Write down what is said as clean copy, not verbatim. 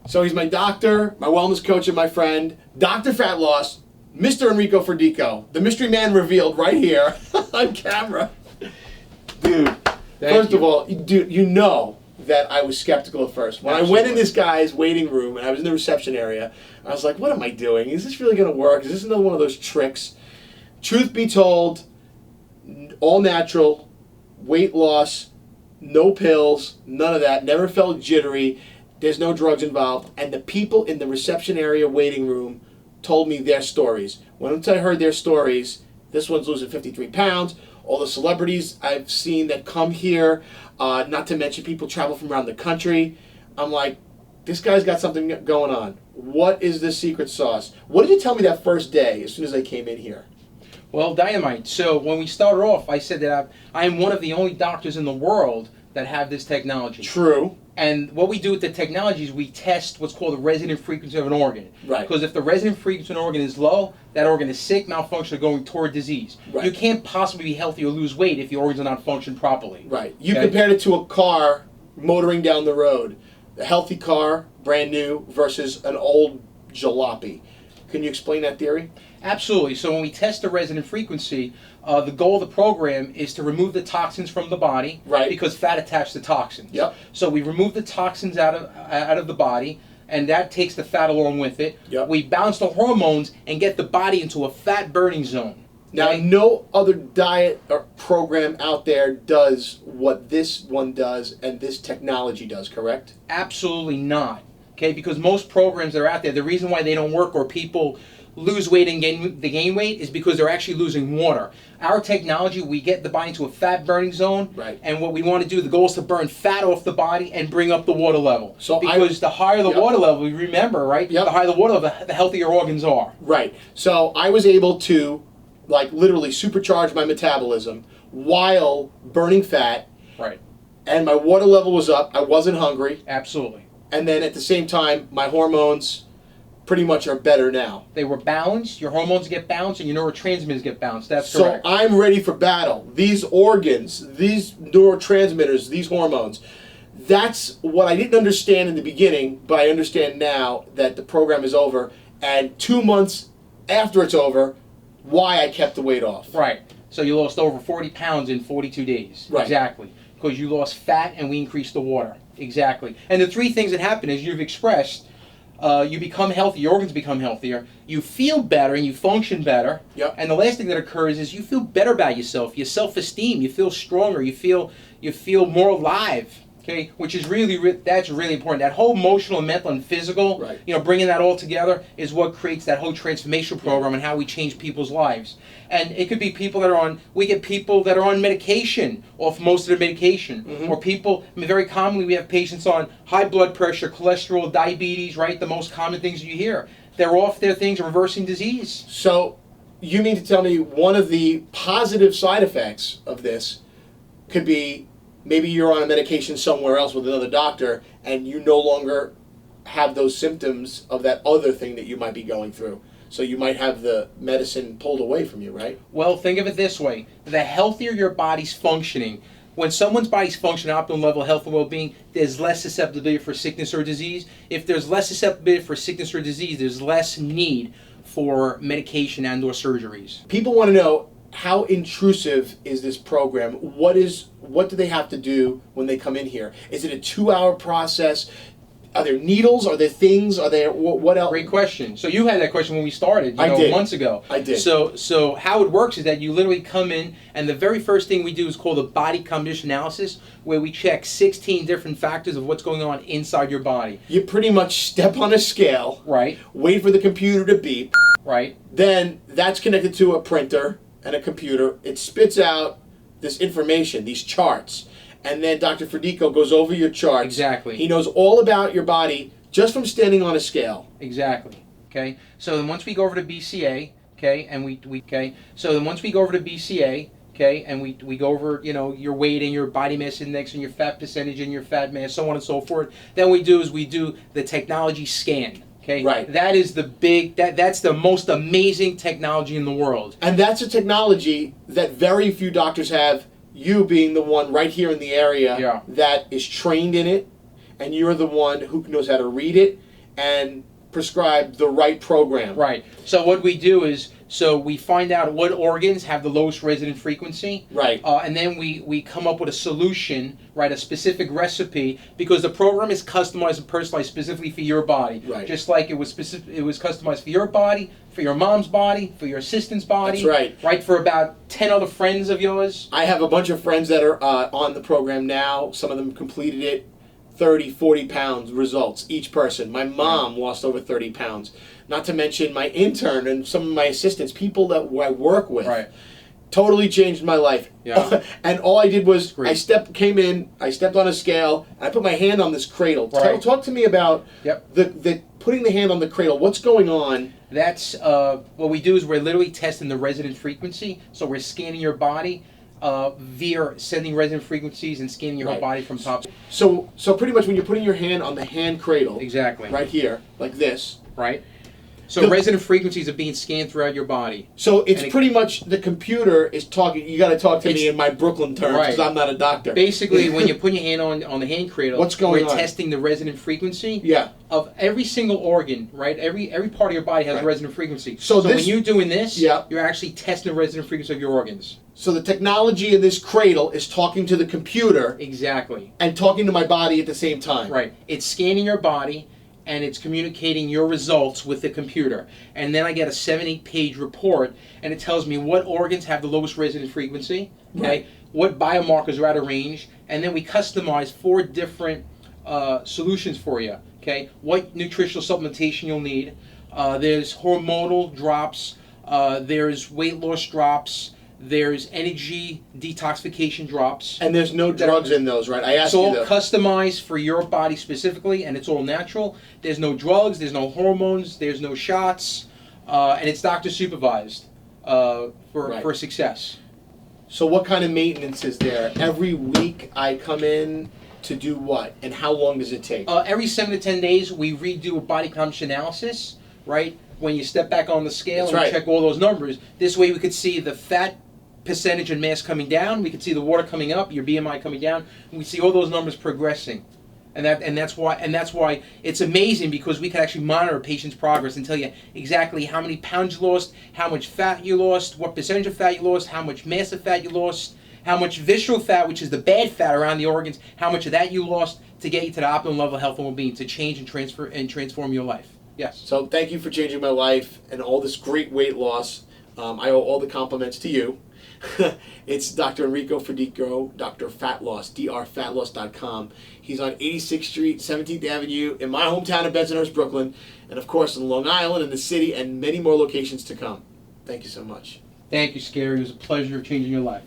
So he's my doctor, my wellness coach, and my friend, Dr. Fat Loss, Mr. Enrico Ferdico, the mystery man revealed right here on camera. Dude, first of all, dude, you know that I was skeptical at first. When I went in this guy's waiting room and I was in the reception area, I was like, what am I doing? Is this really going to work? Is this another one of those tricks? Truth be told, all natural, weight loss, no pills, none of that, never felt jittery, there's no drugs involved, and the people in the reception area waiting room told me their stories. Once I heard their stories, this one's losing 53 pounds, all the celebrities I've seen that come here, not to mention people travel from around the country. I'm like, this guy's got something going on. What is the secret sauce? What did you tell me that first day as soon as I came in here? Well, Dynamite, so when we started off, I said that I am one of the only doctors in the world that have this technology. True. And what we do with the technology is we test what's called the resonant frequency of an organ. Right. Because if the resonant frequency of an organ is low, that organ is sick, malfunction, or going toward disease. Right. You can't possibly be healthy or lose weight if the organs are not functioning properly. Right. You compared it to a car motoring down the road. A healthy car, brand new, versus an old jalopy. Can you explain that theory? Absolutely. So when we test the resonant frequency, the goal of the program is to remove the toxins from the body, right? Because fat attached to toxins. Yep. So we remove the toxins out of the body, and that takes the fat along with it. Yep. We balance the hormones and get the body into a fat burning zone. Now, no other diet or program out there does what this one does and this technology does, correct? Absolutely not. Okay, because most programs that are out there, the reason why they don't work or people lose weight and gain weight is because they're actually losing water. Our technology, we get the body into a fat burning zone, right? And what we want to do, the goal is to burn fat off the body and bring up the water level. So because the higher the water level, we remember, right? The higher the water level, the healthier organs are. Right. So I was able to, like, literally supercharge my metabolism while burning fat. Right. And my water level was up. I wasn't hungry. Absolutely. And then at the same time, my hormones pretty much are better now. They were balanced, your hormones get balanced, and your neurotransmitters get balanced. That's So correct. I'm ready for battle. These organs, these neurotransmitters, these hormones, that's what I didn't understand in the beginning, but I understand now that the program is over, and 2 months after it's over, why I kept the weight off. Right. So you lost over 40 pounds in 42 days. Right. Exactly. Because you lost fat and we increased the water. Exactly. And the three things that happen, as you've expressed, you become healthy, your organs become healthier, you feel better and you function better. Yep. And the last thing that occurs is you feel better about yourself, your self-esteem, you feel stronger, you feel more alive. Okay, which is that's really important. That whole emotional, mental, and physical, right, bringing that all together is what creates that whole transformation program and how we change people's lives. And it could be people that are we get people that are on medication, off most of their medication, or people, very commonly we have patients on high blood pressure, cholesterol, diabetes, right? The most common things you hear. They're off their things, reversing disease. So you mean to tell me one of the positive side effects of this could be maybe you're on a medication somewhere else with another doctor and you no longer have those symptoms of that other thing that you might be going through. So you might have the medicine pulled away from you, right? Well, think of it this way. The healthier your body's functioning, when someone's body's functioning at optimal level of health and well-being, there's less susceptibility for sickness or disease. If there's less susceptibility for sickness or disease, there's less need for medication and or surgeries. People want to know, how intrusive is this program? What do they have to do when they come in here? Is it a 2-hour process? Are there needles? Are there things? Are there what else? Great question. So you had that question when we started, I did. months ago. I did. So how it works is that you literally come in, and the very first thing we do is called a body composition analysis, where we check 16 different factors of what's going on inside your body. You pretty much step on a scale, right? Wait for the computer to beep, right? Then that's connected to a printer and a computer. It spits out this information, these charts. And then Dr. Ferdico goes over your charts. Exactly. He knows all about your body just from standing on a scale. Exactly. Okay. So then once we go over to BCA, okay, and we So then once we go over to BCA, okay, and we go over, your weight and your body mass index and your fat percentage and your fat mass, so on and so forth. Then we do the technology scan. Okay. Right. That is that's the most amazing technology in the world. And that's a technology that very few doctors have, you being the one right here in the area that is trained in it, and you're the one who knows how to read it and prescribe the right program. Right. So what we do is, we find out what organs have the lowest resonant frequency. Right. And then we come up with a solution, right, a specific recipe, because the program is customized and personalized specifically for your body. Right. Just like it was customized for your body, for your mom's body, for your assistant's body. That's right. Right, for about 10 other friends of yours. I have a bunch of friends that are on the program now. Some of them completed it. 30, 40 pounds results, each person. My mom lost over 30 pounds. Not to mention my intern and some of my assistants, people that I work with. Right. Totally changed my life. Yeah. And all I did was, Great. I stepped on a scale, and I put my hand on this cradle. Right. Talk to me about the putting the hand on the cradle. What's going on? That's, what we do is we're literally testing the resonant frequency. So we're scanning your body via sending resonant frequencies and scanning your whole body from top. So pretty much when you're putting your hand on the hand cradle, exactly, right here, like this, right. So resonant frequencies are being scanned throughout your body. So it's pretty much the computer is talking. You got to talk to me in my Brooklyn terms because I'm not a doctor. Basically, when you put your hand on the hand cradle, what's going on? We're testing the resonant frequency. Yeah. Of every single organ, right? Every part of your body has a resonant frequency. So when you're doing this, you're actually testing the resonant frequency of your organs. So the technology in this cradle is talking to the computer. Exactly. And talking to my body at the same time. Right. It's scanning your body, and it's communicating your results with the computer. And then I get a 7-8 page report, and it tells me what organs have the lowest resonant frequency, okay, what biomarkers are out of range, and then we customize 4 different solutions for you, okay, what nutritional supplementation you'll need. There's hormonal drops, there's weight loss drops, there's energy detoxification drops. And there's no drugs in those, right? I asked you It's all customized for your body specifically, and it's all natural. There's no drugs, there's no hormones, there's no shots, and it's doctor supervised for success. So what kind of maintenance is there? Every week I come in to do what? And how long does it take? Every 7 to 10 days we redo a body composition analysis, right? When you step back on the scale and check all those numbers, this way we could see the fat percentage and mass coming down, we could see the water coming up, your BMI coming down, and we see all those numbers progressing. And that's why it's amazing, because we can actually monitor a patient's progress and tell you exactly how many pounds you lost, how much fat you lost, what percentage of fat you lost, how much mass of fat you lost, how much visceral fat, which is the bad fat around the organs, how much of that you lost, to get you to the optimum level of health and well-being, to change and transform your life. Yes. So thank you for changing my life and all this great weight loss. I owe all the compliments to you. It's Dr. Enrico Ferdico, Dr. Fat Loss, drfatloss.com. He's on 86th Street, 17th Avenue, in my hometown of Bensonhurst, Brooklyn, and of course in Long Island, in the city, and many more locations to come. Thank you so much. Thank you, Skeery. It was a pleasure changing your life.